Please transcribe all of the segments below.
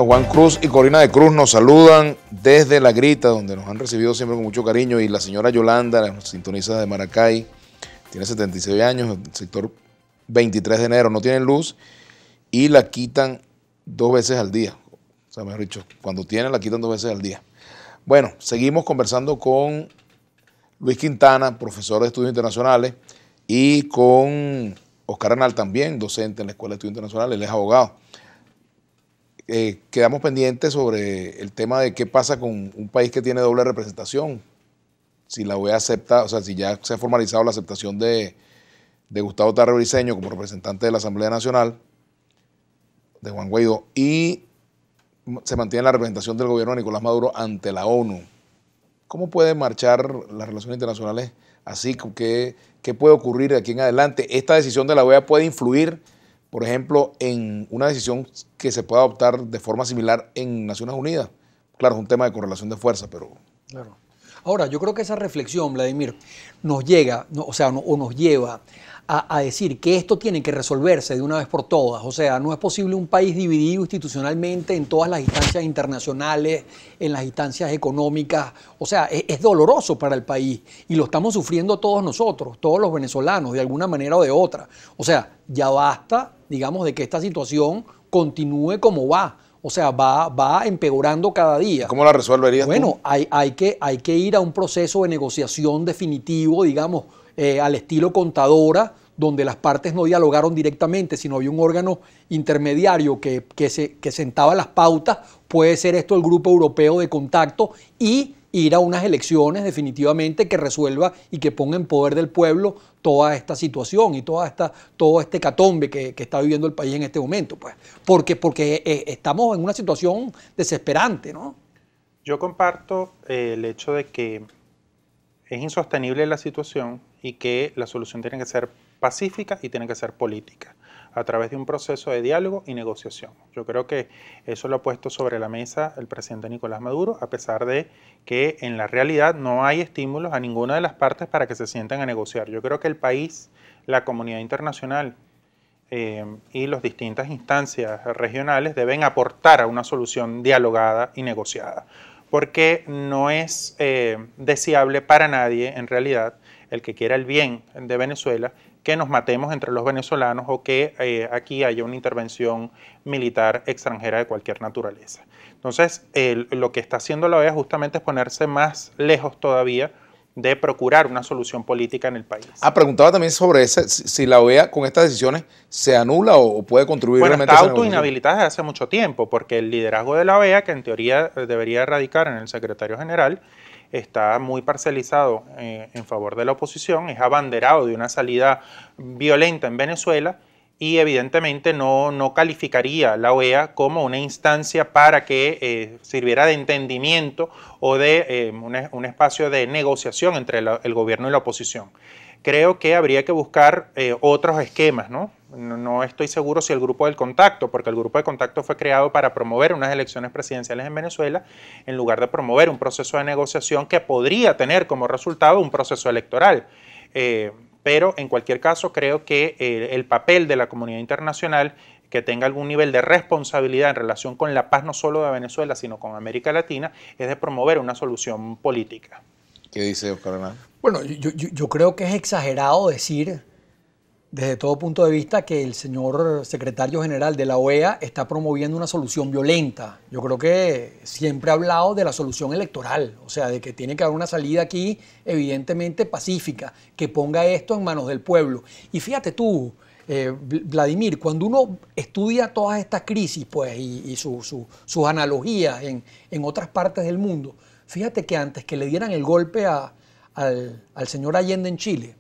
Bueno, Juan Cruz y Corina de Cruz nos saludan desde La Grita, donde nos han recibido siempre con mucho cariño, y la señora Yolanda nos sintoniza de Maracay, tiene 76 años, el sector 23 de enero, no tienen luz y la quitan 2 veces al día. O sea, mejor dicho, cuando tienen la quitan 2 veces al día. Bueno, seguimos conversando con Luis Quintana, profesor de estudios internacionales, y con Oscar Arnal también, docente en la Escuela de Estudios Internacionales, él es abogado. Quedamos pendientes sobre el tema de qué pasa con un país que tiene doble representación. Si la OEA acepta, o sea, si ya se ha formalizado la aceptación de Gustavo Tarre Briceño como representante de la Asamblea Nacional, de Juan Guaidó, y se mantiene la representación del gobierno de Nicolás Maduro ante la ONU. ¿Cómo pueden marchar las relaciones internacionales así? ¿Qué puede ocurrir de aquí en adelante? ¿Esta decisión de la OEA puede influir, por ejemplo, en una decisión que se pueda adoptar de forma similar en Naciones Unidas? Claro, es un tema de correlación de fuerza, pero... Claro. Ahora, yo creo que esa reflexión, Vladimir, nos llega, o nos lleva a decir que esto tiene que resolverse de una vez por todas. O sea, no es posible un país dividido institucionalmente en todas las instancias internacionales, en las instancias económicas. O sea, es doloroso para el país y lo estamos sufriendo todos nosotros, todos los venezolanos, de alguna manera o de otra. O sea, ya basta, digamos, de que esta situación continúe como va. O sea, va empeorando cada día. ¿Cómo la resolverías tú? Bueno, hay que ir a un proceso de negociación definitivo, digamos, al estilo Contadora, donde las partes no dialogaron directamente, sino había un órgano intermediario que sentaba las pautas. Puede ser esto el Grupo Europeo de Contacto, y ir a unas elecciones definitivamente que resuelva y que ponga en poder del pueblo toda esta situación y todo este hecatombe que está viviendo el país en este momento, pues. Porque estamos en una situación desesperante, ¿no? Yo comparto el hecho de que es insostenible la situación y que la solución tiene que ser pacífica y tiene que ser política, a través de un proceso de diálogo y negociación. Yo creo que eso lo ha puesto sobre la mesa el presidente Nicolás Maduro, a pesar de que en la realidad no hay estímulos a ninguna de las partes para que se sienten a negociar. Yo creo que el país, la comunidad internacional y las distintas instancias regionales deben aportar a una solución dialogada y negociada, porque no es deseable para nadie, en realidad, el que quiera el bien de Venezuela, que nos matemos entre los venezolanos o que aquí haya una intervención militar extranjera de cualquier naturaleza. Entonces, lo que está haciendo la OEA justamente es ponerse más lejos todavía de procurar una solución política en el país. Preguntaba también sobre si la OEA con estas decisiones se anula o puede contribuir realmente a esa negociación. Está autoinhabilitada desde hace mucho tiempo, porque el liderazgo de la OEA, que en teoría debería radicar en el secretario general, está muy parcializado en favor de la oposición, es abanderado de una salida violenta en Venezuela y evidentemente no calificaría la OEA como una instancia para que sirviera de entendimiento o de un espacio de negociación entre el gobierno y la oposición. Creo que habría que buscar otros esquemas, ¿no? No estoy seguro si el Grupo del Contacto, porque el Grupo de Contacto fue creado para promover unas elecciones presidenciales en Venezuela, en lugar de promover un proceso de negociación que podría tener como resultado un proceso electoral. Pero en cualquier caso creo que el papel de la comunidad internacional, que tenga algún nivel de responsabilidad en relación con la paz no solo de Venezuela, sino con América Latina, es de promover una solución política. ¿Qué dice Oscar Arnal? Bueno, yo creo que es exagerado decir, desde todo punto de vista, que el señor secretario general de la OEA está promoviendo una solución violenta. Yo creo que siempre ha hablado de la solución electoral, o sea, de que tiene que haber una salida aquí evidentemente pacífica, que ponga esto en manos del pueblo. Y fíjate tú, Vladimir, cuando uno estudia todas estas crisis, pues, y sus analogías en otras partes del mundo, fíjate que antes que le dieran el golpe al señor Allende en Chile,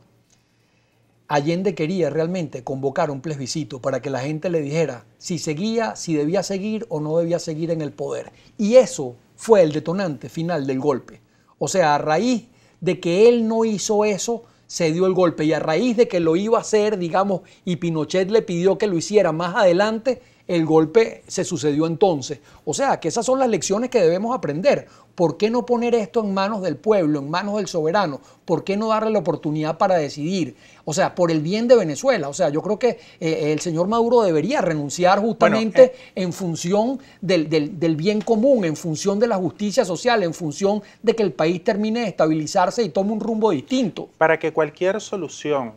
Allende quería realmente convocar un plebiscito para que la gente le dijera si debía seguir o no debía seguir en el poder. Y eso fue el detonante final del golpe. O sea, a raíz de que él no hizo eso, se dio el golpe. Y a raíz de que lo iba a hacer, digamos, y Pinochet le pidió que lo hiciera más adelante, el golpe se sucedió entonces. O sea, que esas son las lecciones que debemos aprender. ¿Por qué no poner esto en manos del pueblo, en manos del soberano? ¿Por qué no darle la oportunidad para decidir? O sea, por el bien de Venezuela. O sea, yo creo que el señor Maduro debería renunciar justamente en función del bien común, en función de la justicia social, en función de que el país termine de estabilizarse y tome un rumbo distinto. Para que cualquier solución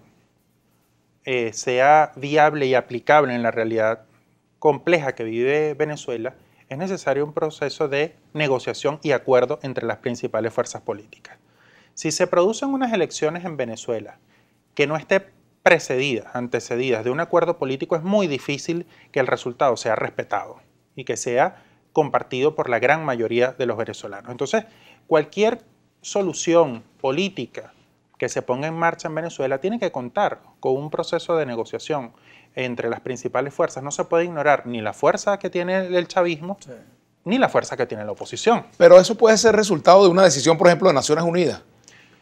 sea viable y aplicable en la realidad compleja que vive Venezuela, es necesario un proceso de negociación y acuerdo entre las principales fuerzas políticas. Si se producen unas elecciones en Venezuela que no esté antecedidas de un acuerdo político, es muy difícil que el resultado sea respetado y que sea compartido por la gran mayoría de los venezolanos. Entonces, cualquier solución política que se ponga en marcha en Venezuela tiene que contar con un proceso de negociación entre las principales fuerzas. No se puede ignorar ni la fuerza que tiene el chavismo, ni la fuerza que tiene la oposición. Pero eso puede ser resultado de una decisión, por ejemplo, de Naciones Unidas,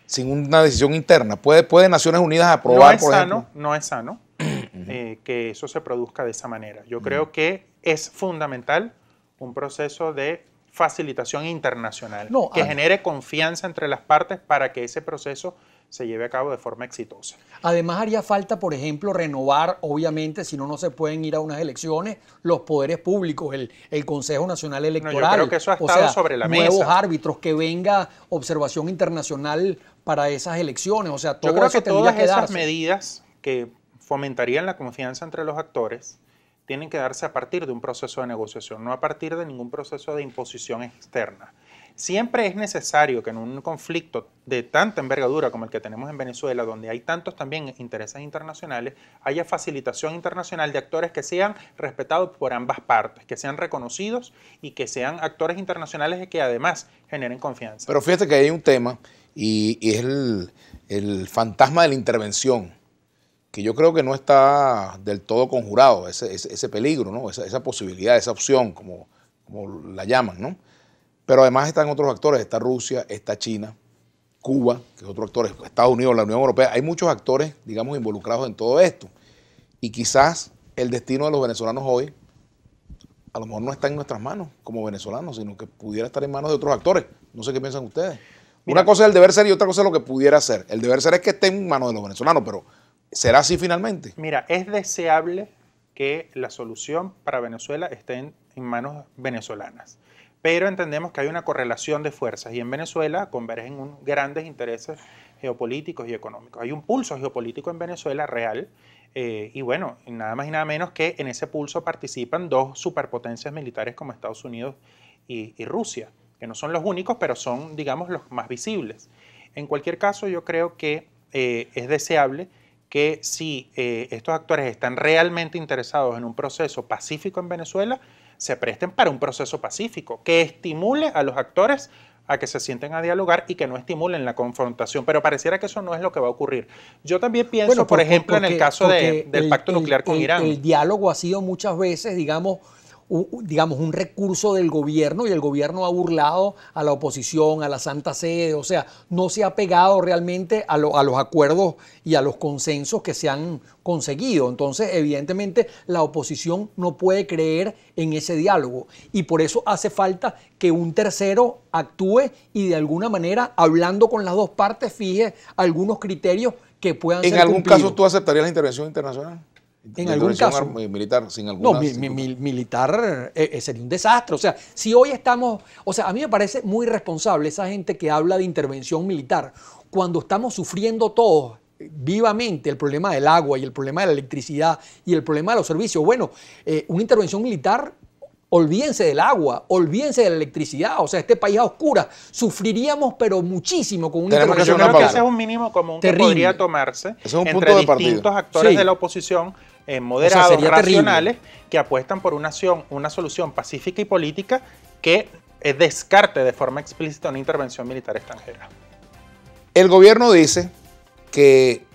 sin una decisión interna. ¿Puede Naciones Unidas aprobar, por ejemplo? No es sano que eso se produzca de esa manera. Yo creo que es fundamental un proceso de facilitación internacional que genere confianza entre las partes para que ese proceso se lleve a cabo de forma exitosa. Además haría falta, por ejemplo, renovar, obviamente, si no, no se pueden ir a unas elecciones, los poderes públicos, el Consejo Nacional Electoral. No, yo creo que eso ha estado sobre la mesa. Nuevos árbitros, que venga observación internacional para esas elecciones. O sea, todo yo creo eso que tendría todas que esas darse. medidas que fomentarían la confianza entre los actores tienen que darse a partir de un proceso de negociación, no a partir de ningún proceso de imposición externa. Siempre es necesario que en un conflicto de tanta envergadura como el que tenemos en Venezuela, donde hay tantos también intereses internacionales, haya facilitación internacional de actores que sean respetados por ambas partes, que sean reconocidos y que sean actores internacionales que además generen confianza. Pero fíjate que hay un tema y es el fantasma de la intervención, que yo creo que no está del todo conjurado, ese peligro, ¿no? Esa posibilidad, esa opción, como la llaman, ¿no? Pero además están otros actores, está Rusia, está China, Cuba, que es otro actor, Estados Unidos, la Unión Europea. Hay muchos actores, digamos, involucrados en todo esto. Y quizás el destino de los venezolanos hoy a lo mejor no está en nuestras manos como venezolanos, sino que pudiera estar en manos de otros actores. No sé qué piensan ustedes. Una cosa es el deber ser y otra cosa es lo que pudiera ser. El deber ser es que esté en manos de los venezolanos, pero ¿será así finalmente? Mira, es deseable que la solución para Venezuela esté en manos venezolanas. Pero entendemos que hay una correlación de fuerzas y en Venezuela convergen grandes intereses geopolíticos y económicos. Hay un pulso geopolítico en Venezuela real y bueno, nada más y nada menos que en ese pulso participan dos superpotencias militares como Estados Unidos y Rusia, que no son los únicos, pero son, digamos, los más visibles. En cualquier caso, yo creo que es deseable que si estos actores están realmente interesados en un proceso pacífico en Venezuela, se presten para un proceso pacífico, que estimule a los actores a que se sienten a dialogar y que no estimulen la confrontación. Pero pareciera que eso no es lo que va a ocurrir. Yo también pienso, por ejemplo, en el caso del pacto nuclear con Irán. El diálogo ha sido muchas veces, digamos, un recurso del gobierno y el gobierno ha burlado a la oposición, a la Santa Sede, o sea, no se ha pegado realmente a los acuerdos y a los consensos que se han conseguido. Entonces, evidentemente, la oposición no puede creer en ese diálogo y por eso hace falta que un tercero actúe y de alguna manera, hablando con las dos partes, fije algunos criterios que puedan ser cumplidos. ¿En algún caso tú aceptarías la intervención internacional? En algún caso. Militar, sin alguna. No, militar sería un desastre. O sea, si hoy estamos. O sea, a mí me parece muy irresponsable esa gente que habla de intervención militar cuando estamos sufriendo todos vivamente el problema del agua y el problema de la electricidad y el problema de los servicios. Bueno, una intervención militar. Olvídense del agua, olvídense de la electricidad. O sea, este país a oscuras sufriríamos, pero muchísimo con una intervención militar. Yo creo que ese es un mínimo común que podría tomarse entre distintos actores de la oposición, moderados, racionales, que apuestan por una solución pacífica y política que descarte de forma explícita una intervención militar extranjera. El gobierno dice que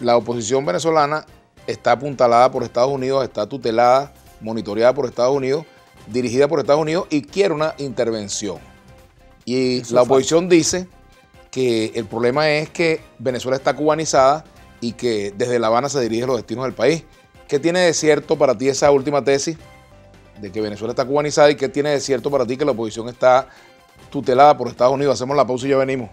la oposición venezolana está apuntalada por Estados Unidos, está tutelada, monitoreada por Estados Unidos, dirigida por Estados Unidos y quiere una intervención. Y la oposición dice que el problema es que Venezuela está cubanizada y que desde La Habana se dirigen los destinos del país. ¿Qué tiene de cierto para ti esa última tesis de que Venezuela está cubanizada y qué tiene de cierto para ti que la oposición está tutelada por Estados Unidos. Hacemos la pausa y ya venimos.